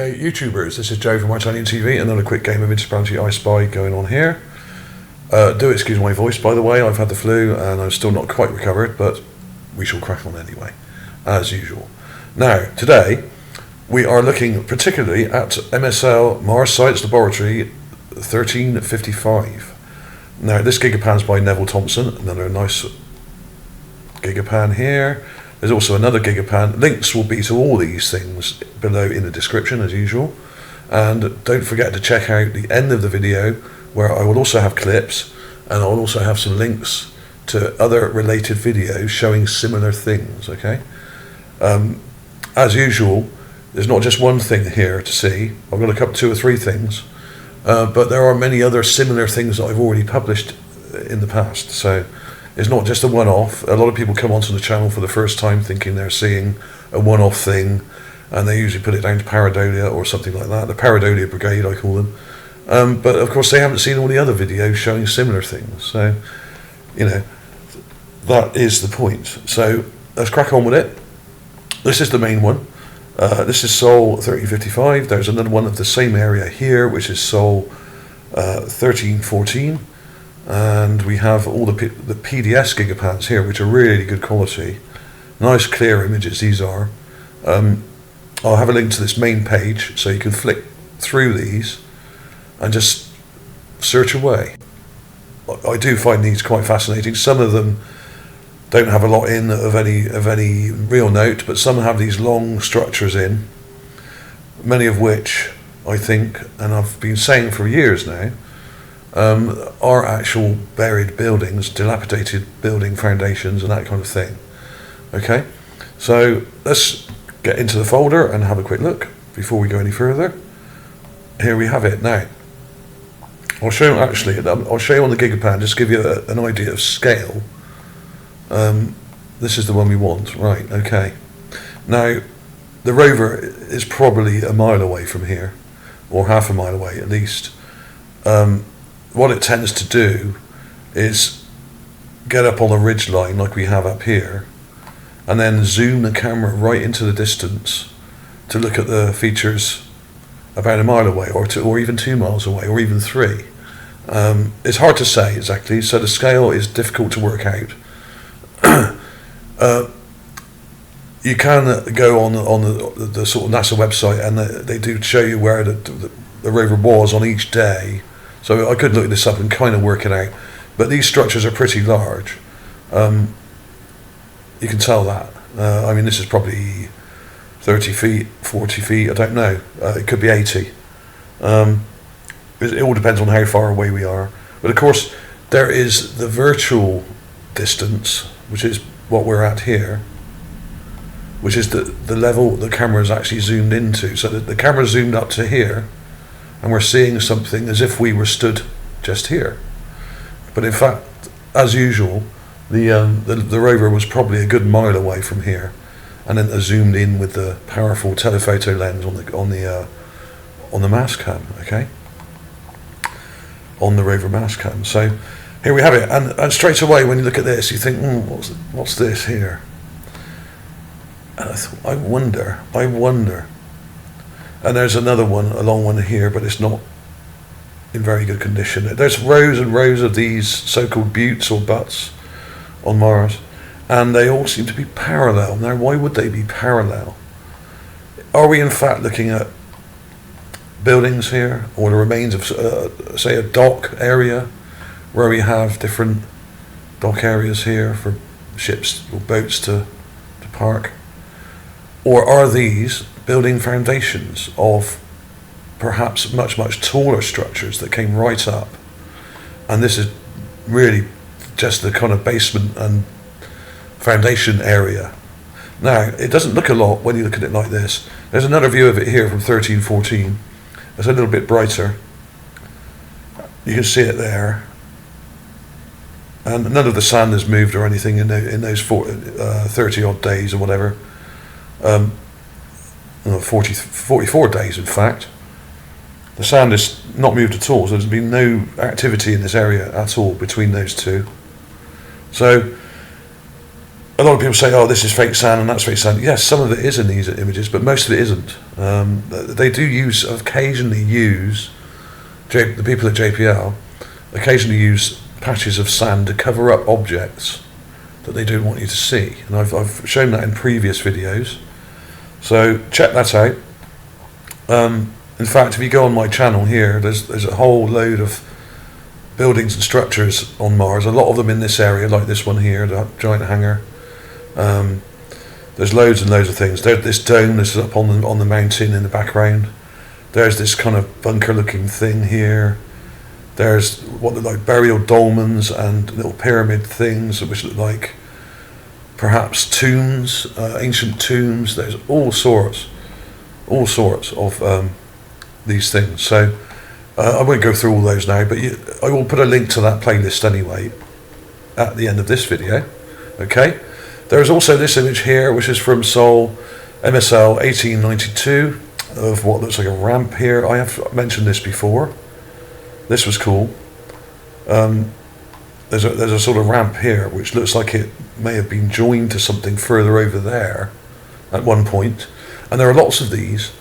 Okay, YouTubers, this is Joe from ArtAlienTV. Another quick game of Unsubstantiated I Spy going on here. Do excuse my voice, by the way. I've had the flu and I'm still not quite recovered, but we shall crack on anyway, as usual. Now, today we are looking particularly at MSL Mars Science Laboratory 1355. Now, this gigapan's by Neville Thompson. Another nice gigapan here. There's also another gigapan. Links will be to all these things below in the description as usual. And don't forget to check out the end of the video where I will also have clips and I'll also have some links to other related videos showing similar things, okay? As usual, there's not just one thing here to see. I've got a couple, 2 or 3 things, but there are many other similar things that I've already published in the past. So it's not just a one-off. A lot of people come onto the channel for the first time thinking they're seeing a one-off thing, and they usually put it down to pareidolia or something like that. The pareidolia brigade, I call them. But of course they haven't seen all the other videos showing similar things. So, you know, that is the point. So let's crack on with it. This is the main one. This is Sol 1355. There's another one of the same area here, which is Sol 1314. And we have all the PDS gigapans here, which are really good quality. Nice clear images these are. I'll have a link to this main page so you can flick through these and just search away. I do find these quite fascinating. Some of them don't have a lot in of any real note, but some have these long structures in, many of which I think, and I've been saying for years now, are actual buried buildings, dilapidated building foundations and that kind of thing. Okay, so let's get into the folder and have a quick look before we go any further. Here we have it. Now I'll show you, actually I'll show you on the gigapan, just give you an idea of scale. This is the one we want, right? Okay, now the rover is probably a mile away from here, or half a mile away at least. What it tends to do is get up on a ridge line like we have up here and then zoom the camera right into the distance to look at the features about a mile away, or even 2 miles away, or even 3. It's hard to say exactly, so the scale is difficult to work out. You can go on the sort of NASA website and they do show you where the rover was on each day. So I could look this up and kind of work it out, but these structures are pretty large. You can tell that. I mean, this is probably 30 feet, 40 feet, I don't know. It could be 80. It all depends on how far away we are. But of course, there is the virtual distance, which is what we're at here, which is the level the camera is actually zoomed into. So the camera zoomed up to here, and we're seeing something as if we were stood just here. But in fact, as usual, the rover was probably a good mile away from here, and then zoomed in with the powerful telephoto lens on the mass cam, okay, on the rover mass cam. So here we have it, and straight away when you look at this, you think, what's this here? And I wonder. And there's another one, a long one here, but it's not in very good condition. There's rows and rows of these so-called buttes or butts on Mars, and they all seem to be parallel. Now, why would they be parallel? Are we in fact looking at buildings here, or the remains of, say, a dock area, where we have different dock areas here for ships or boats to park? Or are these building foundations of perhaps much taller structures that came right up, and this is really just the kind of basement and foundation area? Now, it doesn't look a lot when you look at it like this. There's another view of it here from 1314. It's a little bit brighter. You can see it there, and none of the sand has moved or anything in those 30 odd days or whatever. 44 days in fact. The sand is not moved at all, so there's been no activity in this area at all between those two. So a lot of people say, oh, this is fake sand and that's fake sand. Yes, some of it is in these images, but most of it isn't. They do occasionally use, the people at JPL occasionally use patches of sand to cover up objects that they don't want you to see. And I've shown that in previous videos. So check that out. In fact, if you go on my channel here, there's a whole load of buildings and structures on Mars, a lot of them in this area, like this one here, the giant hangar. There's loads and loads of things. There's this dome that's up on the mountain in the background. There's this kind of bunker looking thing here. There's what look like burial dolmens and little pyramid things which look like perhaps tombs, ancient tombs. There's all sorts of these things. So I won't go through all those now, but I will put a link to that playlist anyway at the end of this video. Okay. There is also this image here, which is from Seoul, MSL 1892, of what looks like a ramp here. I have mentioned this before. This was cool. There's a sort of ramp here, which looks like it may have been joined to something further over there at one point. And there are lots of these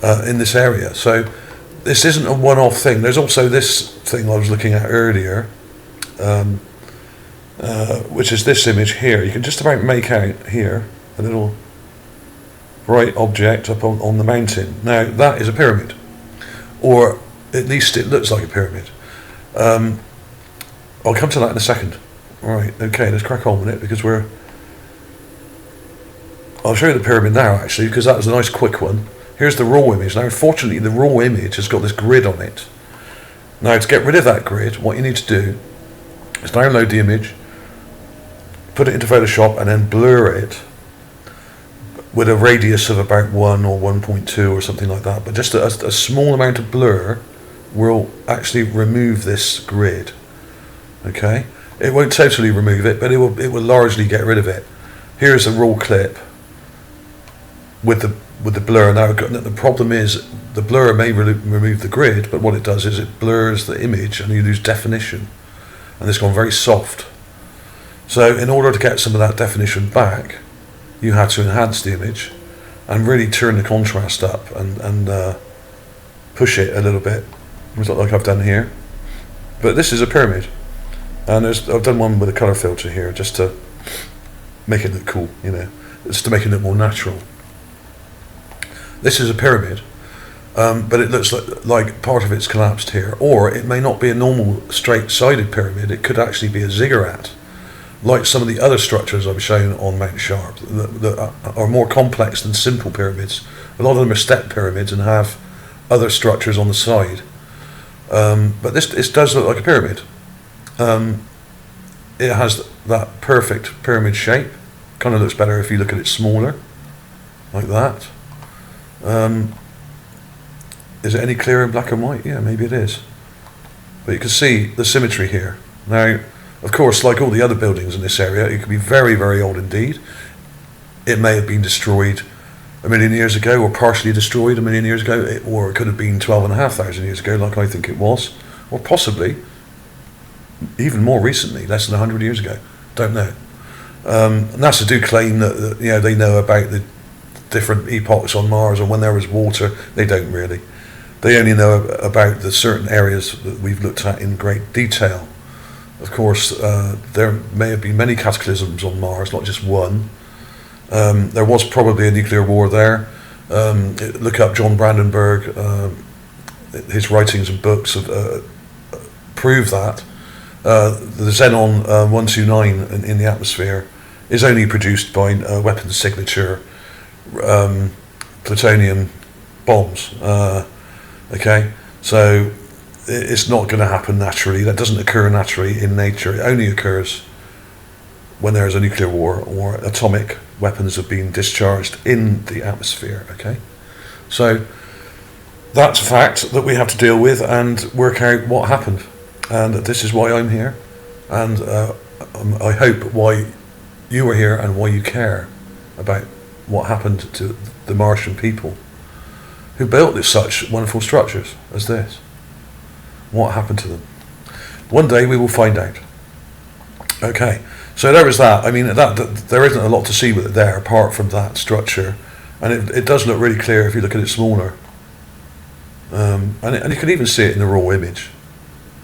in this area. So this isn't a one-off thing. There's also this thing I was looking at earlier, which is this image here. You can just about make out here a little bright object up on the mountain. Now that is a pyramid, or at least it looks like a pyramid. I'll come to that in a second. Right, okay, let's crack on with it, because I'll show you the pyramid now actually, because that was a nice quick one. Here's the raw image. Now unfortunately the raw image has got this grid on it. Now to get rid of that grid, what you need to do is download the image, put it into Photoshop, and then blur it with a radius of about 1 or 1.2 or something like that. But just a small amount of blur will actually remove this grid. Okay, it won't totally remove it, but it will largely get rid of it. Here's a raw clip with the blur. Now the problem is the blur may remove the grid, but what it does is it blurs the image and you lose definition, and it's gone very soft. So in order to get some of that definition back, you had to enhance the image and really turn the contrast up and push it a little bit, like I've done here. But this is a pyramid, and I've done one with a colour filter here just to make it look cool, you know, just to make it look more natural. This is a pyramid, but it looks like part of it's collapsed here, or it may not be a normal straight-sided pyramid. It could actually be a ziggurat, like some of the other structures I've shown on Mount Sharp that are more complex than simple pyramids. A lot of them are step pyramids and have other structures on the side. But this does look like a pyramid. It has that perfect pyramid shape. Kind of looks better if you look at it smaller, like that. Is it any clearer in black and white? Yeah, maybe it is. But you can see the symmetry here. Now, of course, like all the other buildings in this area, it could be very, very old indeed. It may have been destroyed a million years ago, or partially destroyed a million years ago, or it could have been 12,500 years ago, like I think it was, or possibly even more recently, less than 100 years ago. Don't know. NASA do claim that you know, they know about the different epochs on Mars, or when there was water. They don't really. They only know about the certain areas that we've looked at in great detail. Of course, there may have been many cataclysms on Mars, not just one. There was probably a nuclear war there. Look up John Brandenburg. His writings and books have, prove that. The xenon 129 in the atmosphere is only produced by weapons signature plutonium bombs. Okay, so it's not going to happen naturally. That doesn't occur naturally in nature. It only occurs when there is a nuclear war or atomic weapons have been discharged in the atmosphere. Okay, so that's a fact that we have to deal with and work out what happened, and this is why I'm here, and I hope why you are here and why you care about what happened to the Martian people who built such wonderful structures as this. What happened to them? One day we will find out. Okay, So there is that. I mean, that there isn't a lot to see with it there apart from that structure, and it does look really clear if you look at it smaller. And you can even see it in the raw image.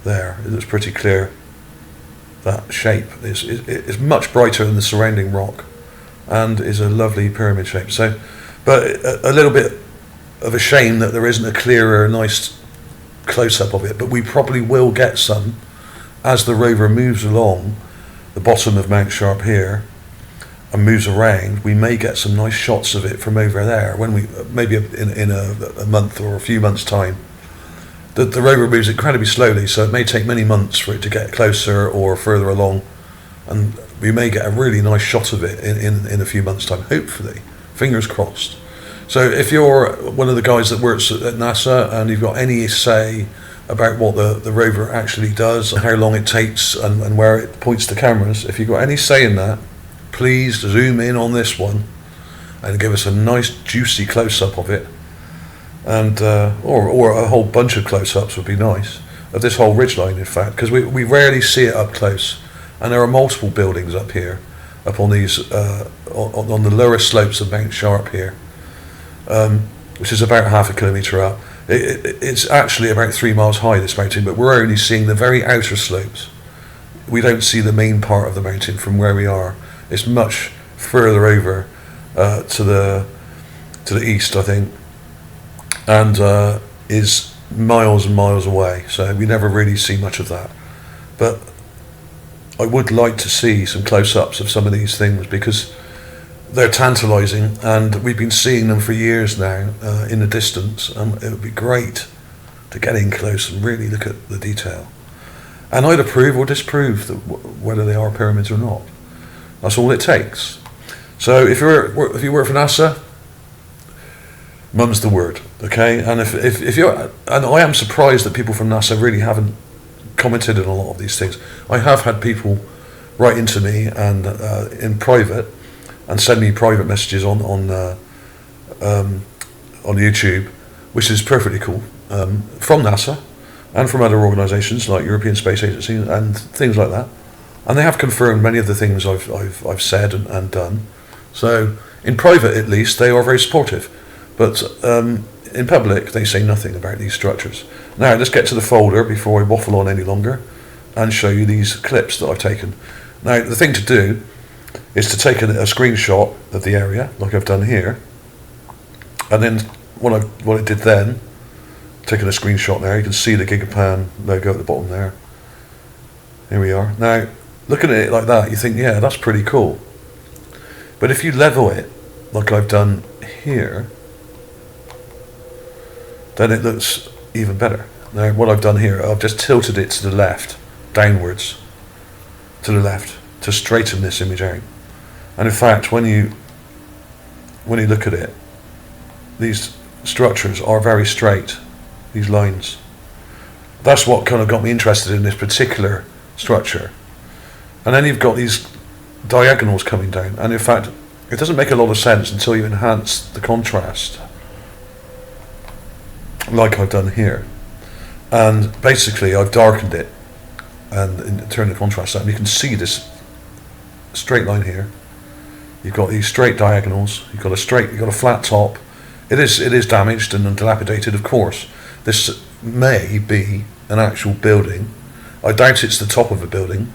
There, it looks pretty clear. That shape is much brighter than the surrounding rock, and is a lovely pyramid shape. So, but a little bit of a shame that there isn't a clearer, nice close-up of it. But we probably will get some as the rover moves along the bottom of Mount Sharp here and moves around. We may get some nice shots of it from over there when we maybe in a month or a few months' time. The rover moves incredibly slowly, so it may take many months for it to get closer or further along, and we may get a really nice shot of it in a few months' time, hopefully. Fingers crossed. So if you're one of the guys that works at NASA and you've got any say about what the rover actually does, and how long it takes, and where it points the cameras, if you've got any say in that, please zoom in on this one and give us a nice juicy close-up of it, and or a whole bunch of close-ups would be nice, of this whole ridgeline in fact, because we rarely see it up close, and there are multiple buildings up here, up on these on the lower slopes of Mount Sharp here, which is about half a kilometre up. It's actually about 3 miles high, this mountain, but we're only seeing the very outer slopes. We don't see the main part of the mountain from where we are. It's much further over to the east, I think, and is miles and miles away, so we never really see much of that. But I would like to see some close-ups of some of these things, because they're tantalising, and we've been seeing them for years now in the distance, and it would be great to get in close and really look at the detail, and either prove or disprove whether they are pyramids or not. That's all it takes. So if you work for NASA, mum's the word, okay? And if you're, and I am surprised that people from NASA really haven't commented on a lot of these things. I have had people write into me and in private, and send me private messages on YouTube, which is perfectly cool, from NASA and from other organisations like European Space Agency and things like that, and they have confirmed many of the things I've said and done. So in private, at least, they are very supportive, but in public they say nothing about these structures. Now let's get to the folder before I waffle on any longer and show you these clips that I've taken. Now the thing to do is to take a screenshot of the area, like I've done here, and then what I did then, taking a screenshot there, you can see the Gigapan logo at the bottom there. Here we are. Now, looking at it like that, you think, yeah, that's pretty cool. But if you level it, like I've done here, then it looks even better. Now, what I've done here, I've just tilted it to the left, downwards, to the left, to straighten this image out. And in fact, when you look at it, these structures are very straight, these lines. That's what kind of got me interested in this particular structure. And then you've got these diagonals coming down, and in fact, it doesn't make a lot of sense until you enhance the contrast, like I've done here. And basically, I've darkened it and turned the contrast up, and you can see this straight line here. You've got these straight diagonals. You've got a flat top. It is damaged and dilapidated, of course. This may be an actual building. I doubt it's the top of a building.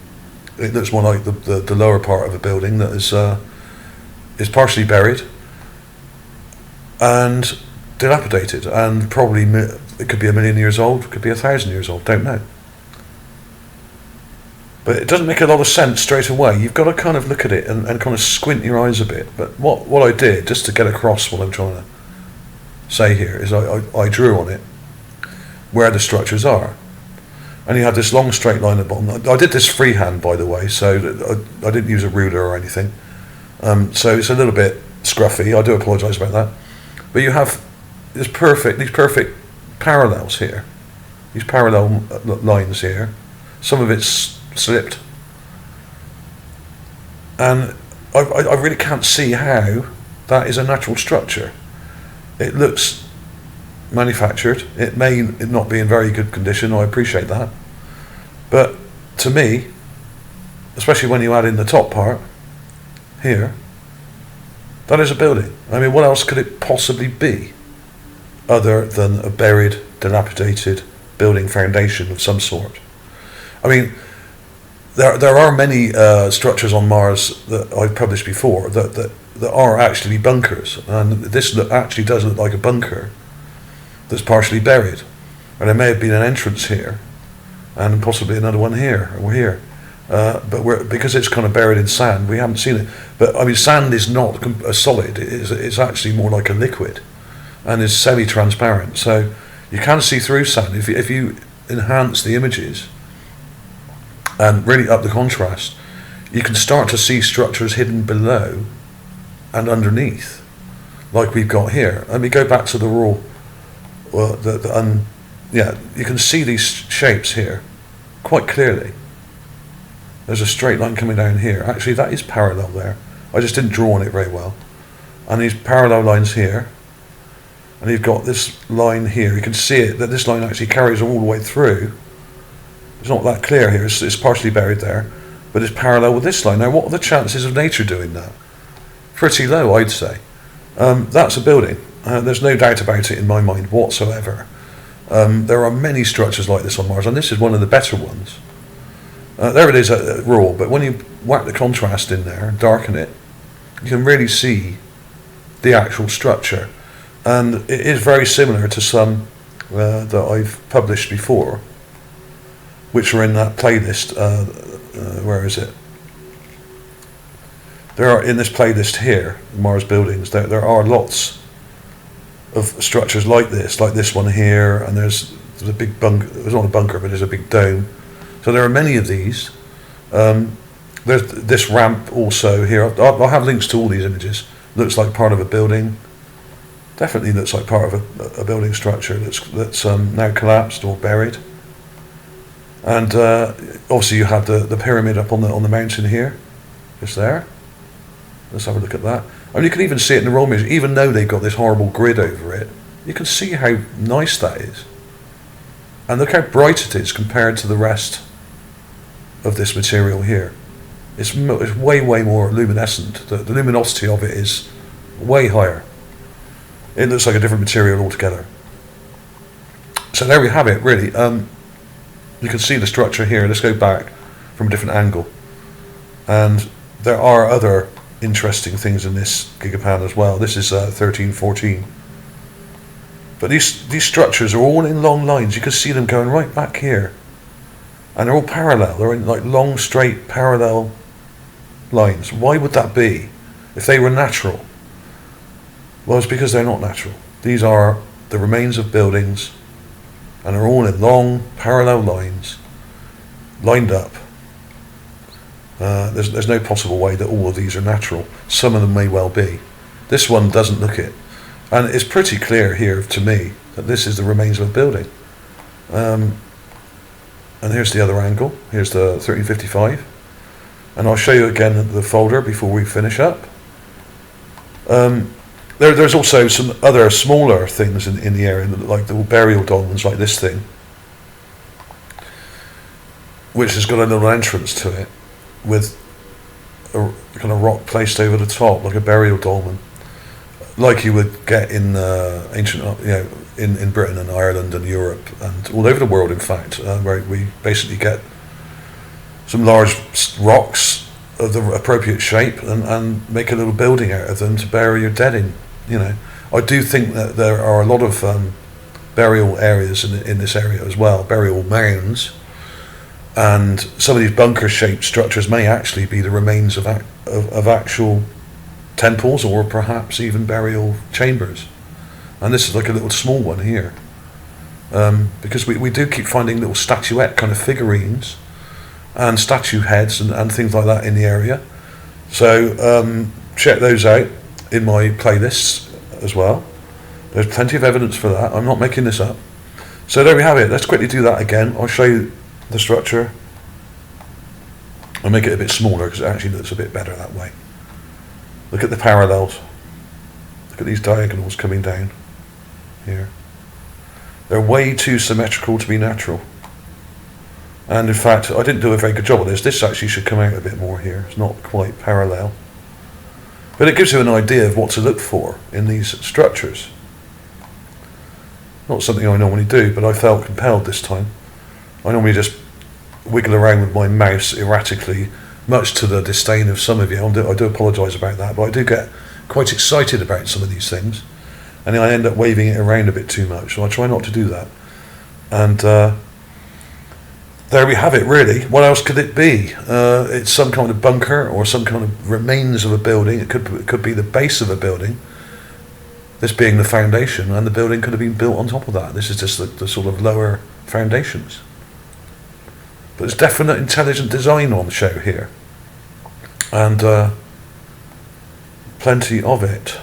It looks more like the lower part of a building that is partially buried and dilapidated, and probably it could be 1,000,000 years old, it could be 1,000 years old. Don't know. But it doesn't make a lot of sense straight away. You've got to kind of look at it and kind of squint your eyes a bit. But what I did, just to get across what I'm trying to say here, is I drew on it where the structures are. And you have this long straight line at the bottom. I did this freehand, by the way, so I didn't use a ruler or anything. So it's a little bit scruffy. I do apologise about that. But you have these perfect parallels here. These parallel lines here. Some of it's slipped, and I really can't see how that is a natural structure. It looks manufactured. It may not be in very good condition, I appreciate that, but to me especially when you add in the top part here, that is a building. I mean, what else could it possibly be other than a buried, dilapidated building foundation of some sort? I mean, there are many structures on Mars that I've published before that are actually bunkers, and this actually does look like a bunker that's partially buried, and there may have been an entrance here and possibly another one here or here, but because it's kind of buried in sand, we haven't seen it. But I mean, sand is not a solid, it's actually more like a liquid and is semi-transparent, so you can see through sand. If you enhance the images and really up the contrast, you can start to see structures hidden below and underneath, like we've got here. Let me go back to the raw, yeah, you can see these shapes here quite clearly. There's a straight line coming down here. Actually, that is parallel there. I just didn't draw on it very well. And these parallel lines here, and you've got this line here. You can see it, that this line actually carries all the way through. It's not that clear here, it's partially buried there, but it's parallel with this line. Now, what are the chances of nature doing that? Pretty low, I'd say. That's a building. There's no doubt about it in my mind whatsoever. There are many structures like this on Mars, and this is one of the better ones. There it is at raw, but when you whack the contrast in there, darken it, you can really see the actual structure. And it is very similar to some that I've published before, which are in that playlist. Where is it? There are, in this playlist here, Mars buildings, there are lots of structures like this one here, and there's a big bunker. There's not a bunker, but there's a big dome. So there are many of these. There's this ramp also here. I'll have links to all these images. Looks like part of a building. Definitely looks like part of a building structure that's now collapsed or buried. And obviously you have the pyramid up on the mountain here, just there. Let's have a look at that. I mean, you can even see it in the raw image, even though they've got this horrible grid over it. You can see how nice that is, and look how bright it is compared to the rest of this material here. It's way more luminescent. The luminosity of it is way higher. It looks like a different material altogether. So there we have it, really. You can see the structure here. Let's go back from a different angle. And there are other interesting things in this gigapan as well. This is 1314. But these structures are all in long lines. You can see them going right back here. And they're all parallel. They're in like long, straight, parallel lines. Why would that be if they were natural? Well, it's because they're not natural. These are the remains of buildings, and they're all in long, parallel lines, lined up. There's no possible way that all of these are natural. Some of them may well be. This one doesn't look it. And it's pretty clear here to me that this is the remains of a building. And here's the other angle. Here's the 1355. And I'll show you again the folder before we finish up. There's also some other smaller things in the area, like the burial dolmens, like this thing, which has got a little entrance to it with a kind of rock placed over the top, like a burial dolmen, like you would get in ancient, in Britain and Ireland and Europe and all over the world, in fact, where we basically get some large rocks of the appropriate shape and make a little building out of them to bury your dead in. I do think that there are a lot of burial areas in this area as well, burial mounds, and some of these bunker-shaped structures may actually be the remains of actual temples, or perhaps even burial chambers. And this is like a little small one here, because we do keep finding little statuette kind of figurines and statue heads and things like that in the area. So check those out in my playlists as well. There's plenty of evidence for that. I'm not making this up. So there we have it. Let's quickly do that again. I'll show you the structure. I'll make it a bit smaller because it actually looks a bit better that way. Look at the parallels. Look at these diagonals coming down here. They're way too symmetrical to be natural. And in fact, I didn't do a very good job of this. This actually should come out a bit more here. It's not quite parallel. But it gives you an idea of what to look for in these structures. Not something I normally do, but I felt compelled this time. I normally just wiggle around with my mouse erratically, much to the disdain of some of you. I do apologise about that, but I do get quite excited about some of these things, and I end up waving it around a bit too much, so I try not to do that. And there we have it, really. What else could it be? It's some kind of bunker or some kind of remains of a building. It could be the base of a building, this being the foundation, and the building could have been built on top of that. This is just the sort of lower foundations. But there's definite intelligent design on the show here, and plenty of it.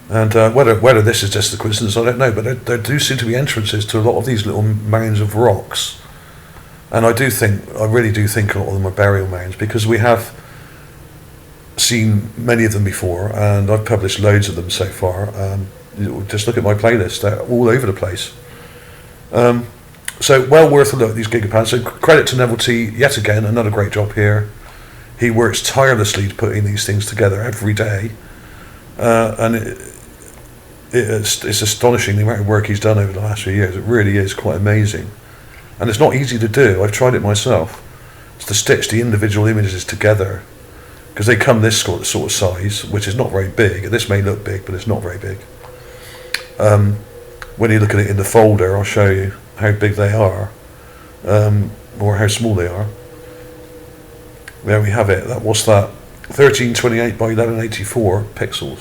And whether this is just a coincidence, I don't know, but there do seem to be entrances to a lot of these little mounds of rocks. And I really do think a lot of them are burial mounds, because we have seen many of them before, and I've published loads of them so far. Just look at my playlist, they're all over the place. So well worth a look at these gigapans. So credit to Neville T, yet again, another great job here. He works tirelessly to putting these things together every day, and it's astonishing the amount of work he's done over the last few years. It really is quite amazing, and it's not easy to do. I've tried it myself. It's to stitch the individual images together, because they come this sort of size, which is not very big. This may look big, but it's not very big. When you look at it in the folder, I'll show you how big they are, or how small they are. There we have it. What's that? 1328 by 1184 pixels.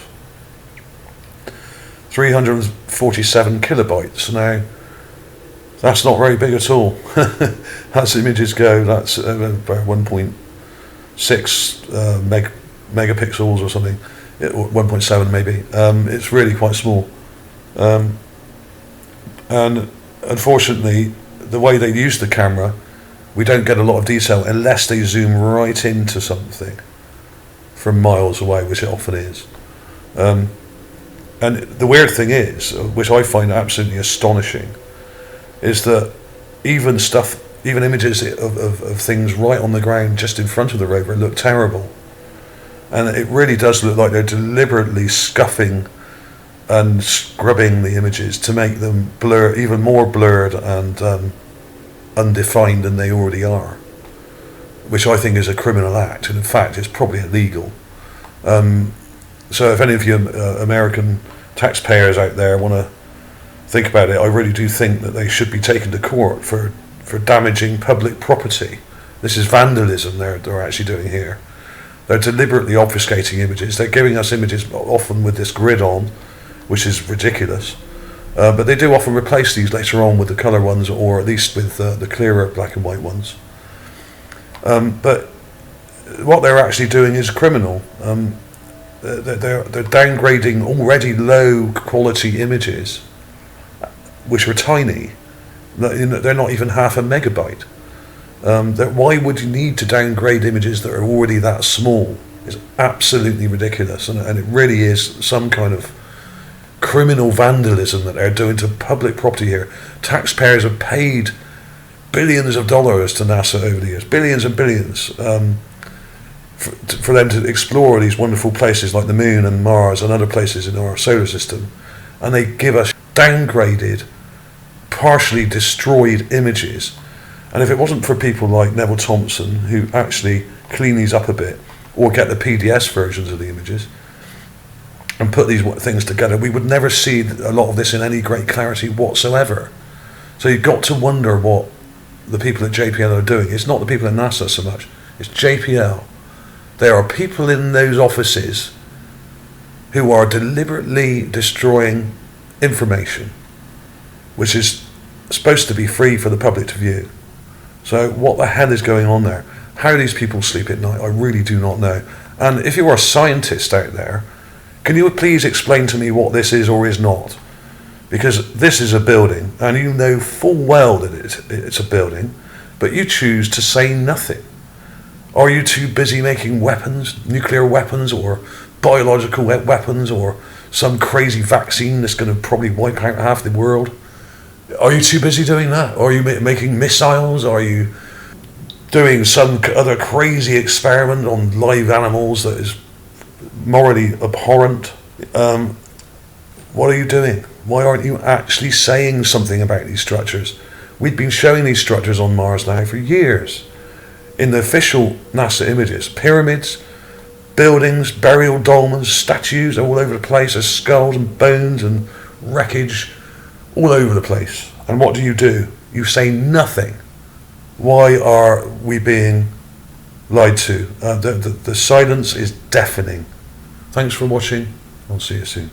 347 kilobytes. Now, that's not very big at all. As images go, that's about 1.6 megapixels or something, or 1.7 maybe. It's really quite small. And unfortunately, the way they use the camera, we don't get a lot of detail unless they zoom right into something from miles away, which it often is. And the weird thing is, which I find absolutely astonishing, is that even images of things right on the ground just in front of the rover look terrible. And it really does look like they're deliberately scuffing and scrubbing the images to make them blur, even more blurred and undefined than they already are, which I think is a criminal act, and in fact it's probably illegal. So if any of you American taxpayers out there want to think about it, I really do think that they should be taken to court for damaging public property. This is vandalism they're actually doing here. They're deliberately obfuscating images. They're giving us images often with this grid on, which is ridiculous. But they do often replace these later on with the colour ones, or at least with the clearer black and white ones. But what they're actually doing is criminal. They're downgrading already low quality images, which are tiny. They're not even half a megabyte. Why would you need to downgrade images that are already that small? It's absolutely ridiculous, and it really is some kind of criminal vandalism that they're doing to public property here. Taxpayers have paid billions of dollars to NASA over the years, billions and billions, for them to explore these wonderful places like the Moon and Mars and other places in our solar system, and they give us downgraded, partially destroyed images. And if it wasn't for people like Neville Thompson, who actually clean these up a bit, or get the PDS versions of the images and put these things together, we would never see a lot of this in any great clarity whatsoever. So you've got to wonder what the people at JPL are doing. It's not the people at NASA so much, it's JPL. There are people in those offices who are deliberately destroying information which is supposed to be free for the public to view. So what the hell is going on there? How these people sleep at night, I really do not know. And if you are a scientist out there, can you please explain to me what this is or is not? Because this is a building, and you know full well that it's a building, but you choose to say nothing. Are you too busy making weapons, nuclear weapons, or biological weapons, or some crazy vaccine that's going to probably wipe out half the world? Are you too busy doing that? Or are you making missiles? Are you doing some other crazy experiment on live animals that is morally abhorrent? What are you doing? Why aren't you actually saying something about these structures? We've been showing these structures on Mars now for years. In the official NASA images, pyramids, buildings, burial dolmens, statues all over the place. There's skulls and bones and wreckage all over the place. And what do? You say nothing. Why are we being lied to? The silence is deafening. Thanks for watching. I'll see you soon.